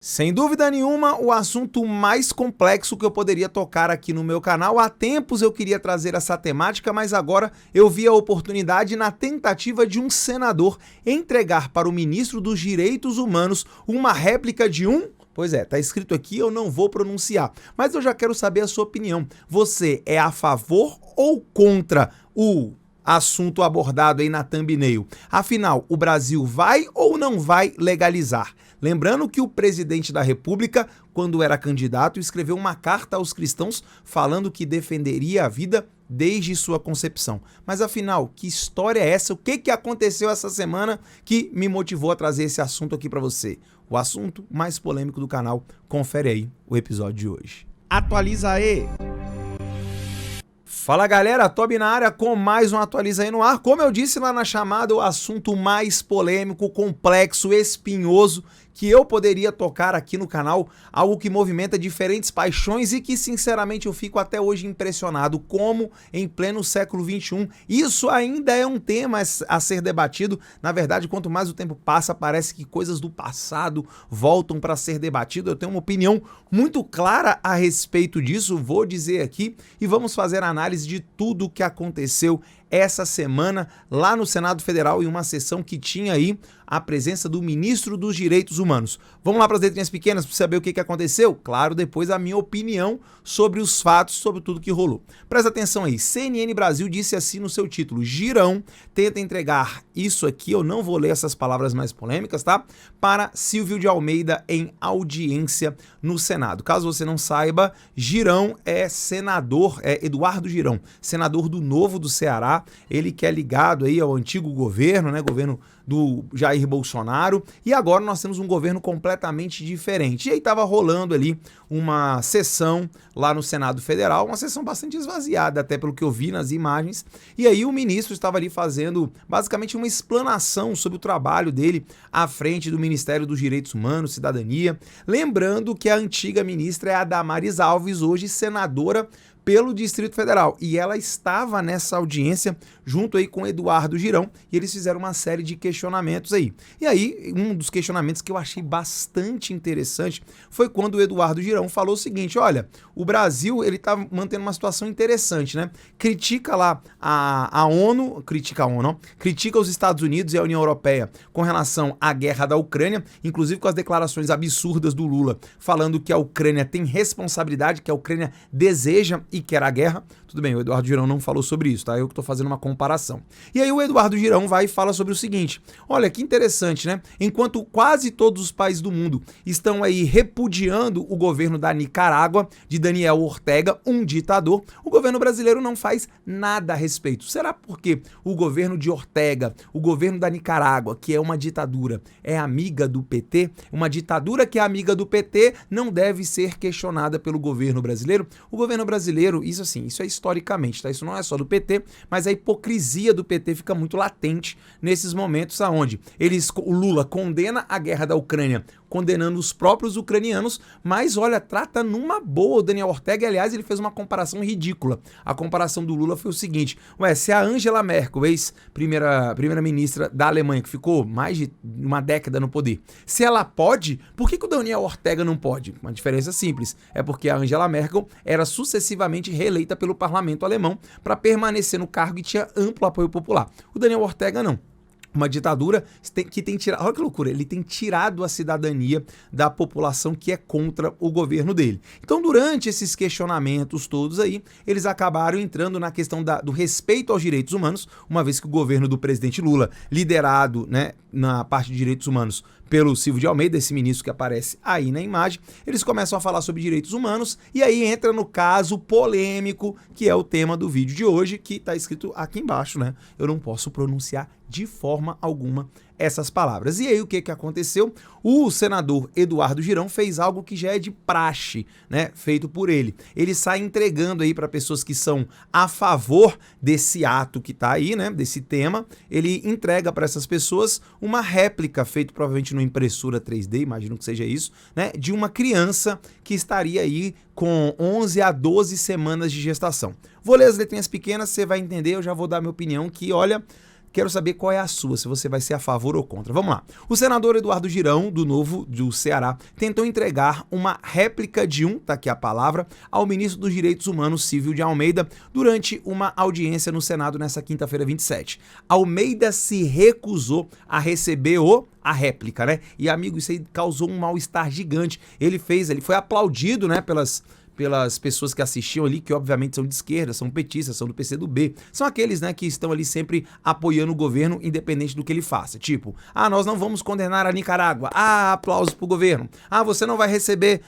Sem dúvida nenhuma, o assunto mais complexo que eu poderia tocar aqui no meu canal. Há tempos eu queria trazer essa temática, mas agora eu vi a oportunidade na tentativa de um senador entregar para o ministro dos Direitos Humanos uma réplica de um... Pois é, tá escrito aqui, eu não vou pronunciar, mas eu já quero saber a sua opinião. Você é a favor ou contra o assunto abordado aí na thumbnail? Afinal, o Brasil vai ou não vai legalizar? Lembrando que o presidente da República, quando era candidato, escreveu uma carta aos cristãos falando que defenderia a vida desde sua concepção. Mas afinal, que história é essa? O que aconteceu essa semana que me motivou a trazer esse assunto aqui para você? O assunto mais polêmico do canal. Confere aí o episódio de hoje. Atualiza aí! Fala galera, Tobi na área com mais um Atualiza aí no ar. Como eu disse lá na chamada, o assunto mais polêmico, complexo, espinhoso que eu poderia tocar aqui no canal, algo que movimenta diferentes paixões e que sinceramente eu fico até hoje impressionado como em pleno século XXI isso ainda é um tema a ser debatido. Na verdade, quanto mais o tempo passa, parece que coisas do passado voltam para ser debatido. Eu tenho uma opinião muito clara a respeito disso, vou dizer aqui e vamos fazer a análise de tudo o que aconteceu essa semana lá no Senado Federal em uma sessão que tinha aí a presença do ministro dos Direitos Humanos. Vamos lá para as letrinhas pequenas para saber o que aconteceu? Claro, depois a minha opinião sobre os fatos, sobre tudo que rolou. Presta atenção aí, CNN Brasil disse assim no seu título: Girão tenta entregar isso aqui, eu não vou ler essas palavras mais polêmicas, tá? Para Silvio de Almeida em audiência no Senado. Caso você não saiba, Girão é senador, é Eduardo Girão, senador do Novo do Ceará, ele que é ligado aí ao antigo governo, né, governo do Jair Bolsonaro, e agora nós temos um governo completamente diferente. E aí estava rolando ali uma sessão lá no Senado Federal, uma sessão bastante esvaziada, até pelo que eu vi nas imagens, e aí o ministro estava ali fazendo basicamente uma explanação sobre o trabalho dele à frente do Ministério dos Direitos Humanos, Cidadania, lembrando que a antiga ministra é a Damares Alves, hoje senadora pelo Distrito Federal, e ela estava nessa audiência junto aí com Eduardo Girão, e eles fizeram uma série de questionamentos aí. E aí, um dos questionamentos que eu achei bastante interessante foi quando o Eduardo Girão falou o seguinte: olha, o Brasil, ele tá mantendo uma situação interessante, né? Critica lá a ONU, critica os Estados Unidos e a União Europeia com relação à guerra da Ucrânia, inclusive com as declarações absurdas do Lula, falando que a Ucrânia tem responsabilidade, que a Ucrânia deseja e quer a guerra. Tudo bem, o Eduardo Girão não falou sobre isso, tá? Eu que tô fazendo uma comparação. E aí o Eduardo Girão vai e fala sobre o seguinte: olha, que interessante, né? Enquanto quase todos os países do mundo estão aí repudiando o governo da Nicarágua, de Daniel Ortega, um ditador, o governo brasileiro não faz nada a respeito. Será porque o governo de Ortega, o governo da Nicarágua, que é uma ditadura, é amiga do PT? Uma ditadura que é amiga do PT não deve ser questionada pelo governo brasileiro? O governo brasileiro, isso assim, isso é historicamente, tá? Isso não é só do PT, mas a hipocrisia do PT fica muito latente nesses momentos aonde o Lula condena a guerra da Ucrânia, condenando os próprios ucranianos, mas olha, trata numa boa o Daniel Ortega. Aliás, ele fez uma comparação ridícula. A comparação do Lula foi o seguinte: ué, se a Angela Merkel, ex-primeira-ministra da Alemanha, que ficou mais de uma década no poder, se ela pode, por que o Daniel Ortega não pode? Uma diferença simples, é porque a Angela Merkel era sucessivamente reeleita pelo parlamento alemão para permanecer no cargo e tinha amplo apoio popular. O Daniel Ortega não. Uma ditadura que tem tirado, olha que loucura, ele tem tirado a cidadania da população que é contra o governo dele. Então, durante esses questionamentos todos aí, eles acabaram entrando na questão do respeito aos direitos humanos, uma vez que o governo do presidente Lula, liderado, né, na parte de direitos humanos pelo Silvio de Almeida, esse ministro que aparece aí na imagem, eles começam a falar sobre direitos humanos e aí entra no caso polêmico, que é o tema do vídeo de hoje, que está escrito aqui embaixo, né? Eu não posso pronunciar de forma alguma essas palavras. E aí o que aconteceu? O senador Eduardo Girão fez algo que já é de praxe, né, feito por ele. Ele sai entregando aí para pessoas que são a favor desse ato que tá aí, né, desse tema, ele entrega para essas pessoas uma réplica feita provavelmente numa impressora 3D, imagino que seja isso, né, de uma criança que estaria aí com 11 a 12 semanas de gestação. Vou ler as letrinhas pequenas, você vai entender, eu já vou dar minha opinião que, olha, Quero saber qual é a sua, se você vai ser a favor ou contra. Vamos lá. O senador Eduardo Girão, do Ceará, tentou entregar uma réplica tá aqui a palavra, ao ministro dos Direitos Humanos, Silvio de Almeida, durante uma audiência no Senado nessa quinta-feira 27. Almeida se recusou a receber a réplica, né? E, amigo, isso aí causou um mal-estar gigante. Ele foi aplaudido, né, pelas pessoas que assistiam ali, que obviamente são de esquerda, são petistas, são do PCdoB, são aqueles, né, que estão ali sempre apoiando o governo, independente do que ele faça. Tipo, nós não vamos condenar a Nicarágua, aplauso pro governo, você não vai receber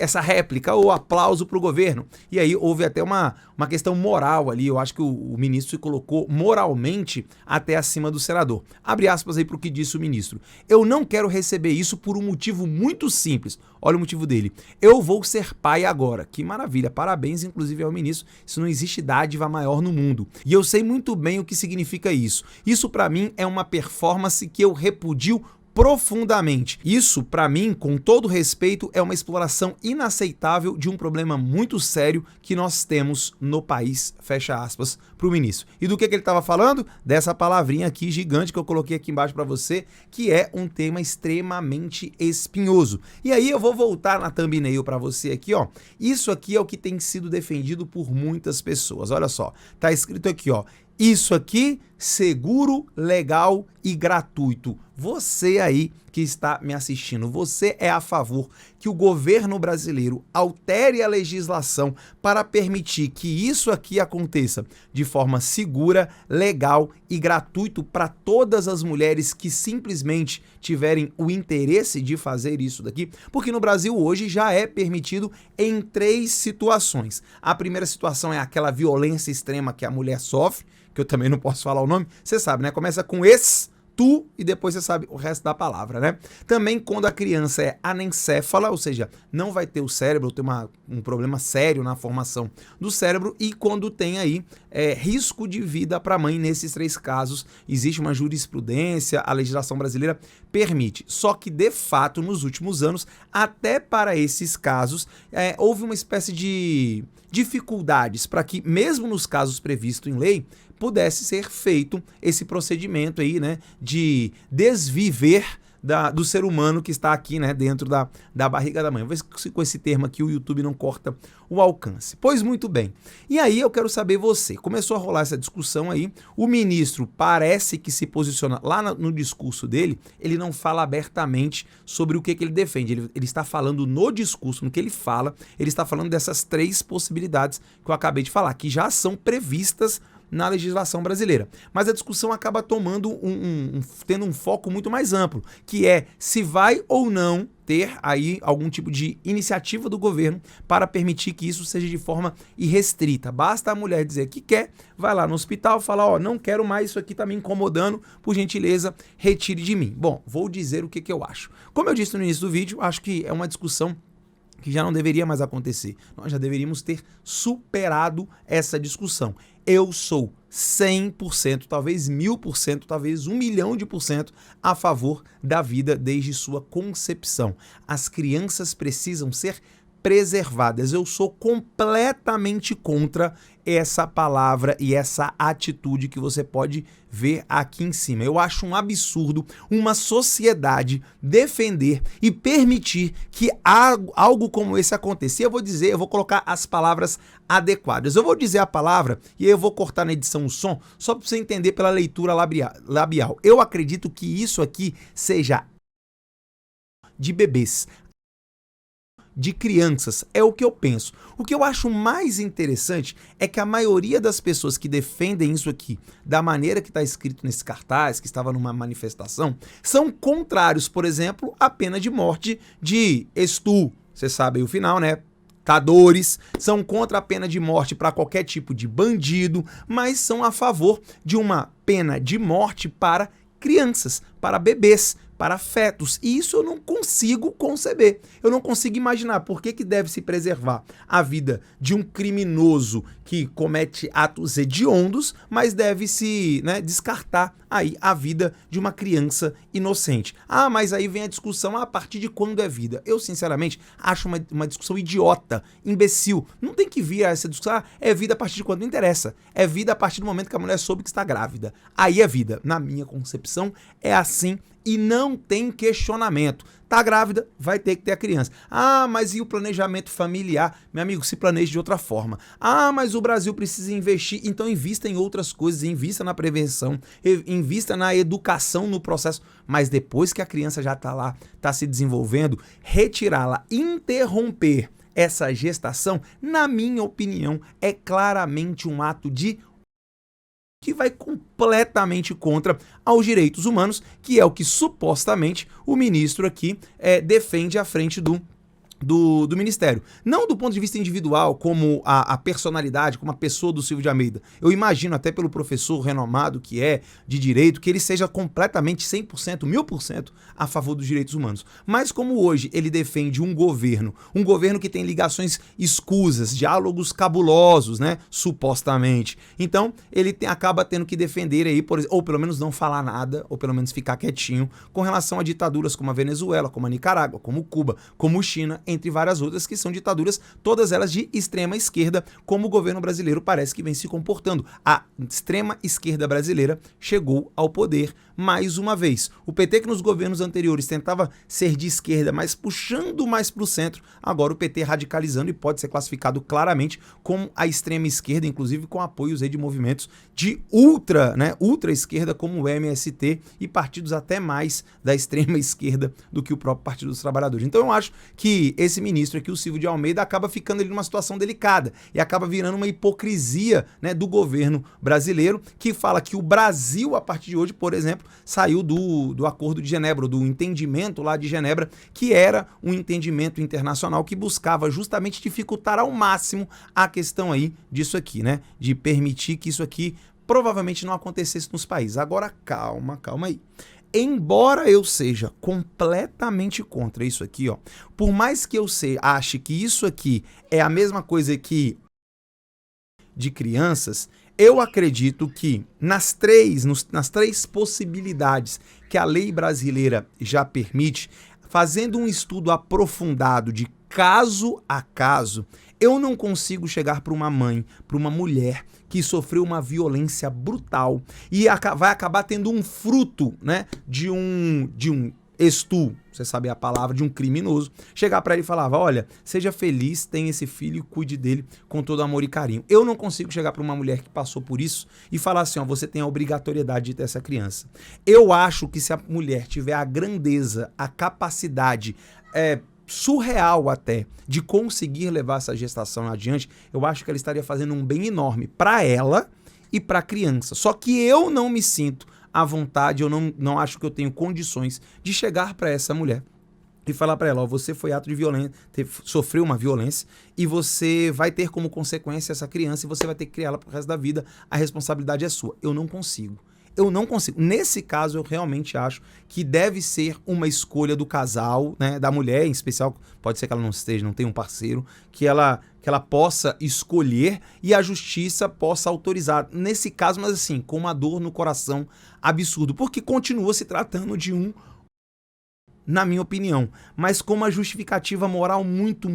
essa réplica, ou aplauso pro governo. E aí houve até uma questão moral ali, eu acho que o ministro se colocou moralmente até acima do senador. Abre aspas aí pro que disse o ministro. Eu não quero receber isso por um motivo muito simples. Olha o motivo dele. Eu vou ser pai agora. Que maravilha. Parabéns, inclusive, ao ministro. Isso não existe dádiva maior no mundo. E eu sei muito bem o que significa isso. Isso, pra mim, é uma performance que eu repudio profundamente. Isso, pra mim, com todo respeito, é uma exploração inaceitável de um problema muito sério que nós temos no país, fecha aspas, pro ministro. E do que ele estava falando? Dessa palavrinha aqui gigante que eu coloquei aqui embaixo pra você, que é um tema extremamente espinhoso. E aí eu vou voltar na thumbnail pra você aqui, ó. Isso aqui é o que tem sido defendido por muitas pessoas. Olha só, tá escrito aqui, ó. Isso aqui, seguro, legal e gratuito. Você aí que está me assistindo, você é a favor que o governo brasileiro altere a legislação para permitir que isso aqui aconteça de forma segura, legal e gratuito para todas as mulheres que simplesmente tiverem o interesse de fazer isso daqui? Porque no Brasil hoje já é permitido em 3 situações. A primeira situação é aquela violência extrema que a mulher sofre, que eu também não posso falar o nome, você sabe, né? Começa com tu e depois você sabe o resto da palavra, né? Também quando a criança é anencéfala, ou seja, não vai ter o cérebro, tem um problema sério na formação do cérebro, e quando tem aí risco de vida para a mãe. Nesses 3 casos existe uma jurisprudência, a legislação brasileira permite. Só que, de fato, nos últimos anos, até para esses casos, houve uma espécie de dificuldades para que, mesmo nos casos previstos em lei, pudesse ser feito esse procedimento aí, né, de desviver do ser humano que está aqui, né, dentro da barriga da mãe. Vamos ver se com esse termo aqui o YouTube não corta o alcance. Pois muito bem. E aí eu quero saber você. Começou a rolar essa discussão aí, o ministro parece que se posiciona lá no discurso dele, ele não fala abertamente sobre o que ele defende. Ele está falando no discurso, no que ele fala, ele está falando dessas 3 possibilidades que eu acabei de falar, que já são previstas na legislação brasileira. Mas a discussão acaba tomando tendo um foco muito mais amplo, que é se vai ou não ter aí algum tipo de iniciativa do governo para permitir que isso seja de forma irrestrita. Basta a mulher dizer que quer, vai lá no hospital, fala, não quero mais, isso aqui tá me incomodando, por gentileza, retire de mim. Bom, vou dizer o que eu acho. Como eu disse no início do vídeo, acho que é uma discussão que já não deveria mais acontecer. Nós já deveríamos ter superado essa discussão. Eu sou 100%, talvez 1000%, talvez 1.000.000% a favor da vida desde sua concepção. As crianças precisam ser preservadas. Eu sou completamente contra essa palavra e essa atitude que você pode ver aqui em cima. Eu acho um absurdo uma sociedade defender e permitir que algo como esse aconteça. Eu vou colocar as palavras adequadas. Eu vou dizer a palavra e aí eu vou cortar na edição o som, só para você entender pela leitura labial. Eu acredito que isso aqui seja de bebês, de crianças, é o que eu penso. O que eu acho mais interessante é que a maioria das pessoas que defendem isso aqui, da maneira que está escrito nesse cartaz, que estava numa manifestação, são contrários, por exemplo, à pena de morte de estupro. Você sabe aí o final, né? Cadores, são contra a pena de morte para qualquer tipo de bandido, mas são a favor de uma pena de morte para crianças, para bebês, para fetos. E isso eu não consigo conceber. Eu não consigo imaginar por que deve se preservar a vida de um criminoso que comete atos hediondos, mas deve-se, né, descartar aí a vida de uma criança inocente. Ah, mas aí vem a discussão, a partir de quando é vida? Eu, sinceramente, acho uma discussão idiota, imbecil. Não tem que vir a essa discussão, é vida a partir de quando? Não interessa. É vida a partir do momento que a mulher soube que está grávida. Aí é vida. Na minha concepção, é assim e não tem questionamento. Tá grávida, vai ter que ter a criança. Ah, mas e o planejamento familiar? Meu amigo, se planeje de outra forma. Ah, mas o Brasil precisa investir. Então invista em outras coisas, invista na prevenção, invista na educação no processo. Mas depois que a criança já tá lá, tá se desenvolvendo, retirá-la, interromper essa gestação, na minha opinião, é claramente um ato de que vai completamente contra aos direitos humanos, que é o que supostamente o ministro aqui defende à frente do Ministério. Não do ponto de vista individual, como a personalidade, como a pessoa do Silvio de Almeida. Eu imagino, até pelo professor renomado que é de direito, que ele seja completamente 100%, 1000% a favor dos direitos humanos. Mas como hoje ele defende um governo que tem ligações escusas, diálogos cabulosos, né, supostamente. Então, ele acaba tendo que defender aí, ou pelo menos não falar nada, ou pelo menos ficar quietinho, com relação a ditaduras como a Venezuela, como a Nicarágua, como Cuba, como China, entre várias outras que são ditaduras, todas elas de extrema esquerda, como o governo brasileiro parece que vem se comportando. A extrema esquerda brasileira chegou ao poder mais uma vez. O PT, que nos governos anteriores tentava ser de esquerda, mas puxando mais para o centro, agora o PT radicalizando e pode ser classificado claramente como a extrema esquerda, inclusive com apoios aí de movimentos de ultra esquerda, como o MST e partidos até mais da extrema esquerda do que o próprio Partido dos Trabalhadores. Então eu acho que esse ministro aqui, o Silvio de Almeida, acaba ficando ali numa situação delicada e acaba virando uma hipocrisia, né, do governo brasileiro, que fala que o Brasil, a partir de hoje, por exemplo, saiu do Acordo de Genebra, do entendimento lá de Genebra, que era um entendimento internacional que buscava justamente dificultar ao máximo a questão aí disso aqui, né, de permitir que isso aqui provavelmente não acontecesse nos países. Agora, calma aí. Embora eu seja completamente contra isso aqui, ó, por mais que eu ache que isso aqui é a mesma coisa de crianças, eu acredito que nas três possibilidades que a lei brasileira já permite, fazendo um estudo aprofundado de caso a caso, eu não consigo chegar para uma mãe, para uma mulher que sofreu uma violência brutal e vai acabar tendo um fruto, né, de um você sabe a palavra, de um criminoso, chegar para ele e falar, olha, seja feliz, tenha esse filho e cuide dele com todo amor e carinho. Eu não consigo chegar para uma mulher que passou por isso e falar assim, ó, você tem a obrigatoriedade de ter essa criança. Eu acho que se a mulher tiver a grandeza, a capacidade, surreal até, de conseguir levar essa gestação adiante, eu acho que ela estaria fazendo um bem enorme para ela e para a criança. Só que eu não me sinto à vontade, eu não acho que eu tenho condições de chegar para essa mulher e falar para ela, ó, você foi ato de violência, sofreu uma violência e você vai ter como consequência essa criança e você vai ter que criá-la pro resto da vida, a responsabilidade é sua. Eu não consigo. Nesse caso, eu realmente acho que deve ser uma escolha do casal, né, da mulher em especial, pode ser que ela não tenha um parceiro, que ela possa escolher e a justiça possa autorizar. Nesse caso, mas assim, com uma dor no coração absurdo, porque continua se tratando de na minha opinião, mas com uma justificativa moral muito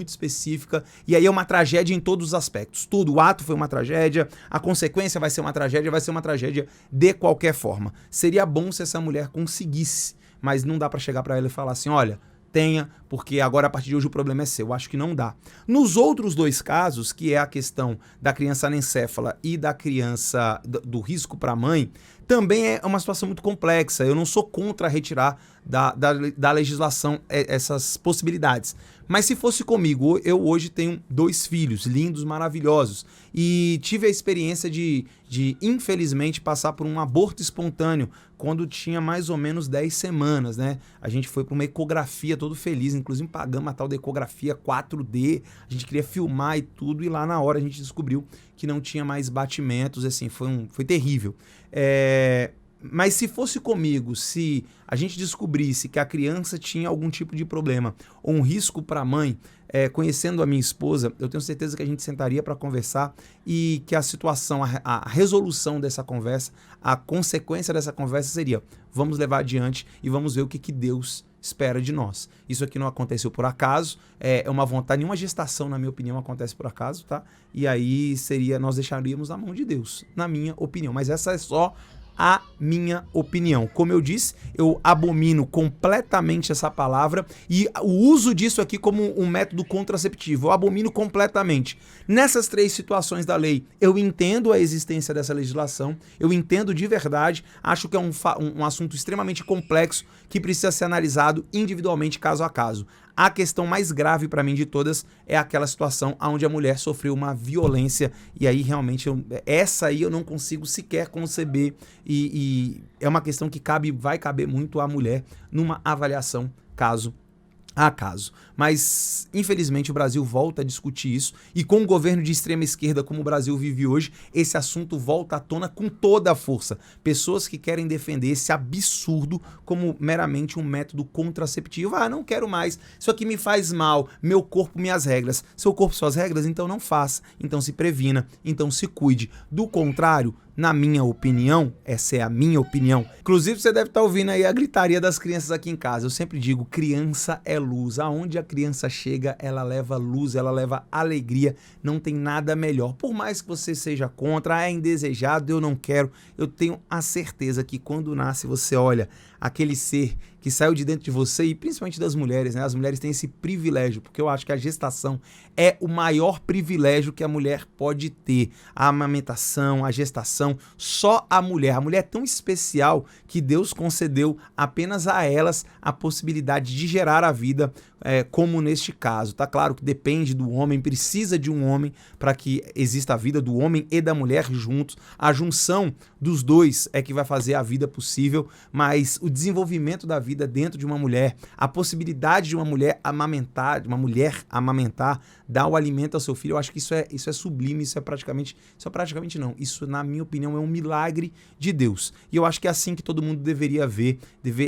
específica, e aí é uma tragédia em todos os aspectos. Tudo, o ato foi uma tragédia, a consequência vai ser uma tragédia de qualquer forma. Seria bom se essa mulher conseguisse, mas não dá pra chegar pra ela e falar assim, olha, tenha, porque agora a partir de hoje o problema é seu. Eu acho que não dá. Nos outros dois casos, que é a questão da criança anencéfala e da criança do risco para a mãe, também é uma situação muito complexa. Eu não sou contra retirar da legislação essas possibilidades. Mas se fosse comigo, eu hoje tenho 2 filhos lindos, maravilhosos, e tive a experiência de infelizmente, passar por um aborto espontâneo quando tinha mais ou menos 10 semanas, né? A gente foi para uma ecografia todo feliz, inclusive pagamos a tal da ecografia 4D, a gente queria filmar e tudo, e lá na hora a gente descobriu que não tinha mais batimentos, assim, foi terrível. Mas se fosse comigo, se a gente descobrisse que a criança tinha algum tipo de problema ou um risco para a mãe, conhecendo a minha esposa, eu tenho certeza que a gente sentaria para conversar e que a situação, a resolução dessa conversa, a consequência dessa conversa seria: vamos levar adiante e vamos ver o que Deus espera de nós. Isso aqui não aconteceu por acaso, é uma vontade, nenhuma gestação, na minha opinião, acontece por acaso, tá? E aí nós deixaríamos na mão de Deus, na minha opinião. Mas essa é só a minha opinião. Como eu disse, eu abomino completamente essa palavra e o uso disso aqui como um método contraceptivo. Eu abomino completamente. Nessas 3 situações da lei, eu entendo a existência dessa legislação, eu entendo de verdade, acho que é um assunto extremamente complexo que precisa ser analisado individualmente, caso a caso. A questão mais grave para mim de todas é aquela situação onde a mulher sofreu uma violência e aí realmente essa aí eu não consigo sequer conceber e é uma questão que vai caber muito à mulher numa avaliação caso a caso. Mas, infelizmente, o Brasil volta a discutir isso e com um governo de extrema esquerda como o Brasil vive hoje, esse assunto volta à tona com toda a força. Pessoas que querem defender esse absurdo como meramente um método contraceptivo. Ah, não quero mais, isso aqui me faz mal, meu corpo, minhas regras. Seu corpo, suas regras, então não faça, então se previna, então se cuide. Do contrário, na minha opinião, essa é a minha opinião. Inclusive, você deve estar ouvindo aí a gritaria das crianças aqui em casa. Eu sempre digo, criança é luz. Aonde a criança chega, ela leva luz, ela leva alegria. Não tem nada melhor. Por mais que você seja contra, é indesejado, eu não quero. Eu tenho a certeza que quando nasce, você olha aquele ser que saiu de dentro de você, e principalmente das mulheres, né? As mulheres têm esse privilégio, porque eu acho que a gestação é o maior privilégio que a mulher pode ter. A amamentação, a gestação, só a mulher é tão especial que Deus concedeu apenas a elas a possibilidade de gerar a vida, como neste caso. Tá claro que depende do homem, precisa de um homem para que exista a vida do homem e da mulher juntos. A junção dos dois é que vai fazer a vida possível, mas o desenvolvimento da vida dentro de uma mulher, a possibilidade de uma mulher amamentar, dar o alimento ao seu filho, eu acho que isso é sublime, isso na minha opinião é um milagre de Deus. E eu acho que é assim que todo mundo deveria ver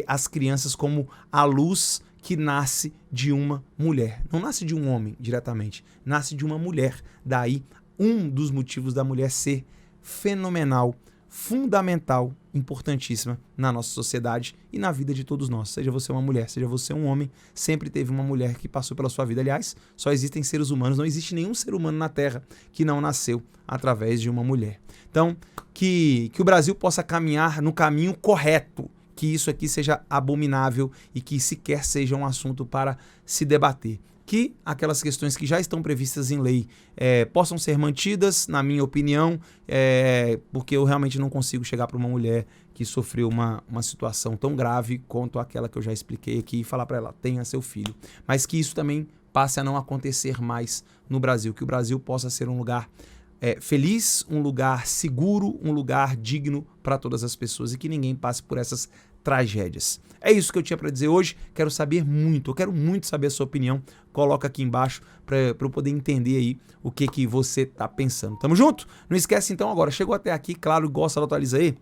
as crianças como a luz que nasce de uma mulher. Não nasce de um homem diretamente, nasce de uma mulher. Daí, um dos motivos da mulher ser fenomenal, fundamental, importantíssima na nossa sociedade e na vida de todos nós. Seja você uma mulher, seja você um homem, sempre teve uma mulher que passou pela sua vida. Aliás, só existem seres humanos, não existe nenhum ser humano na Terra que não nasceu através de uma mulher. Então, que o Brasil possa caminhar no caminho correto, que isso aqui seja abominável e que sequer seja um assunto para se debater. Que aquelas questões que já estão previstas em lei possam ser mantidas, na minha opinião, porque eu realmente não consigo chegar para uma mulher que sofreu uma situação tão grave quanto aquela que eu já expliquei aqui e falar para ela, tenha seu filho. Mas que isso também passe a não acontecer mais no Brasil, que o Brasil possa ser um lugar feliz, um lugar seguro, um lugar digno para todas as pessoas e que ninguém passe por essas tragédias. É isso que eu tinha para dizer hoje. Eu quero muito saber a sua opinião. Coloca aqui embaixo para eu poder entender aí o que você tá pensando. Tamo junto? Não esquece então agora, chegou até aqui, claro, gosta do Atualiza aí?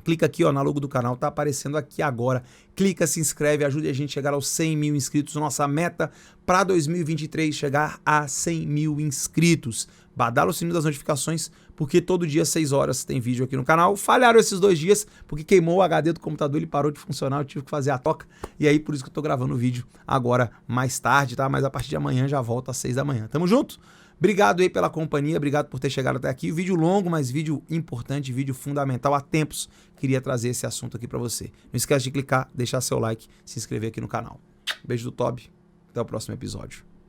Clica aqui ó, na logo do canal, tá aparecendo aqui agora. Clica, se inscreve, ajude a gente a chegar aos 100 mil inscritos. Nossa meta para 2023 chegar a 100 mil inscritos. Badala o sininho das notificações, porque todo dia, 6 horas, tem vídeo aqui no canal. Falharam esses 2 dias, porque queimou o HD do computador, ele parou de funcionar, eu tive que fazer a toca. E aí, por isso que eu tô gravando o vídeo agora mais tarde, tá? Mas a partir de amanhã já volta às 6 da manhã. Tamo junto? Obrigado aí pela companhia, obrigado por ter chegado até aqui. Vídeo longo, mas vídeo importante, vídeo fundamental. Há tempos queria trazer esse assunto aqui pra você. Não esquece de clicar, deixar seu like, se inscrever aqui no canal. Beijo do Tobi, até o próximo episódio.